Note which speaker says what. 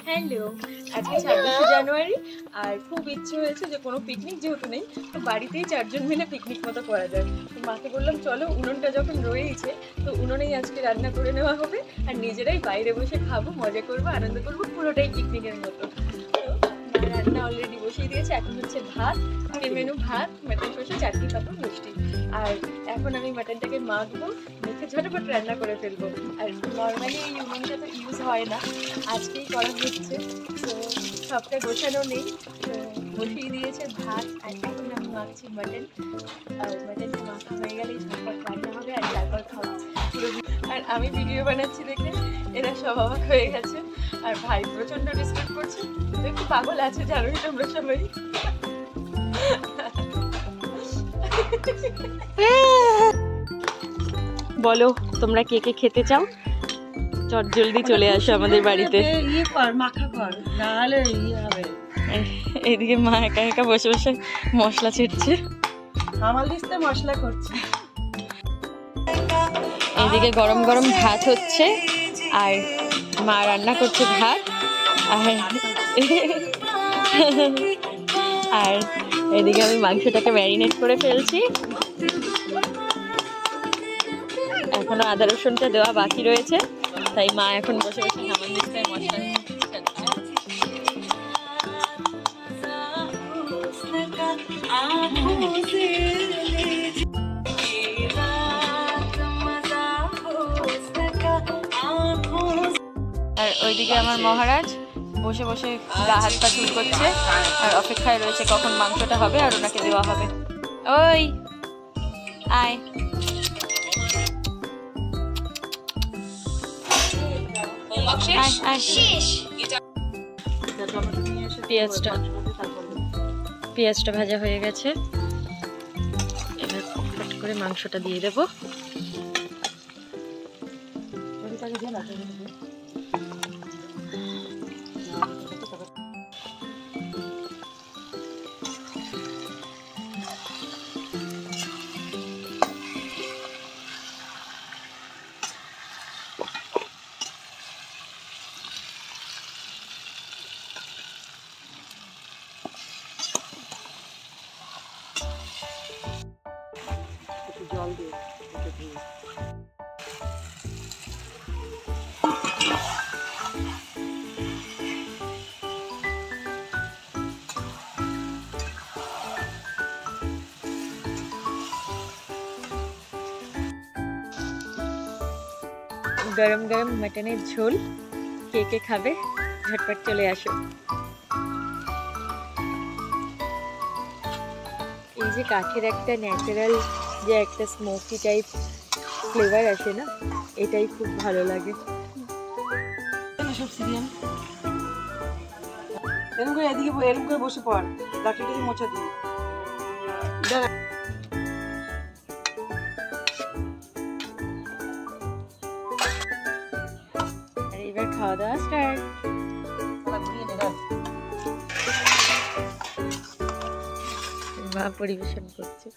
Speaker 1: Hello, আজকে 26শে জানুয়ারি আর খুব ইচ্ছে হয়েছে যে কোনো পিকনিক যেহেতু নেই তো বাড়িতেই 4 জন মিলে পিকনিক মতো করা যায়। তো মাকে বললাম চলো উনুনটা যখন রয়েইছে তো উনুনেই আজকে রান্না করে নেওয়া হবে আর নিজেরাই বাইরে বসে খাবো, মজা করবো, আনন্দ করবো, পুরোটাই পিকনিকের মতো। তো মা রান্না অলরেডি বসিয়ে দিয়েছে। এখন হচ্ছে ভাত, আজকের মেনু ভাত, মাটন কষা, চাটনি, পাপড়, মিষ্টি। আর এখন আমি মাটনটাকে মাখবো, মেখে ঝটপট রান্না করে ফেলবো। আর নর্মালি এই উনুনটা তো ইউজ হয় না, আজকেই করা হচ্ছে। তো সবটা গোছানো নেই, বসিয়ে দিয়েছে ভাত আর এখন আমি মাখছি মাটন। আর মাটনটা মাখা হয়ে গেলেই ঝটপট রান্না হবে আর তারপর খাওয়া পুরো। আর আমি ভিডিও বানাচ্ছি দেখে এরা সব অবাক হয়ে গেছে। আর ভাই প্রচণ্ড ডিস্টার্ব করছে, তো একটু পাগল আছে জানোই তোমরা সবাই। বলো তোমরা কে কে খেতে চাও, চট জলদি চলে আসো আমাদের বাড়িতে। এইদিকে মা একা একা বসে বসে মশলা ছিটছে, মশলা করছে। এইদিকে গরম গরম ভাত হচ্ছে আর মা রান্না করছে ভাত। আর এদিকে আমি মাংসটাকে ম্যারিনেট করে ফেলছি, এখনো আদা রসুনটা দেওয়া বাকি রয়েছে, তাই মা এখন বসে বসে হামানদিস্তায় মশলা আর ওইদিকে আমার মহারাজ বসে বসে গা হাত পা চুল করছে আর অপেক্ষায় রয়েছে কখন মাংসটা হবে আর ওনাকে দেওয়া হবে। ওই আয়, পেঁয়াজটা ভাজা হয়ে গেছে, এবার ফট করে মাংসটা দিয়ে দেবো। জল দিয়ে গরম গরম মাটনের ঝোল, কে কে খাবে ঝটপট চলে আসো। এই যে কাঠের একটা ন্যাচারাল যে একটা স্মোকি টাইপ ফ্লেভার আসে না, এটাই খুব ভালো লাগে। এরকম করে এদিকে এরকম করে বসে পড়, লাঠিটাকে মোছা দিই। আর এবার খাওয়া দাওয়া স্টার্ট। মা পরিবেশন করছে।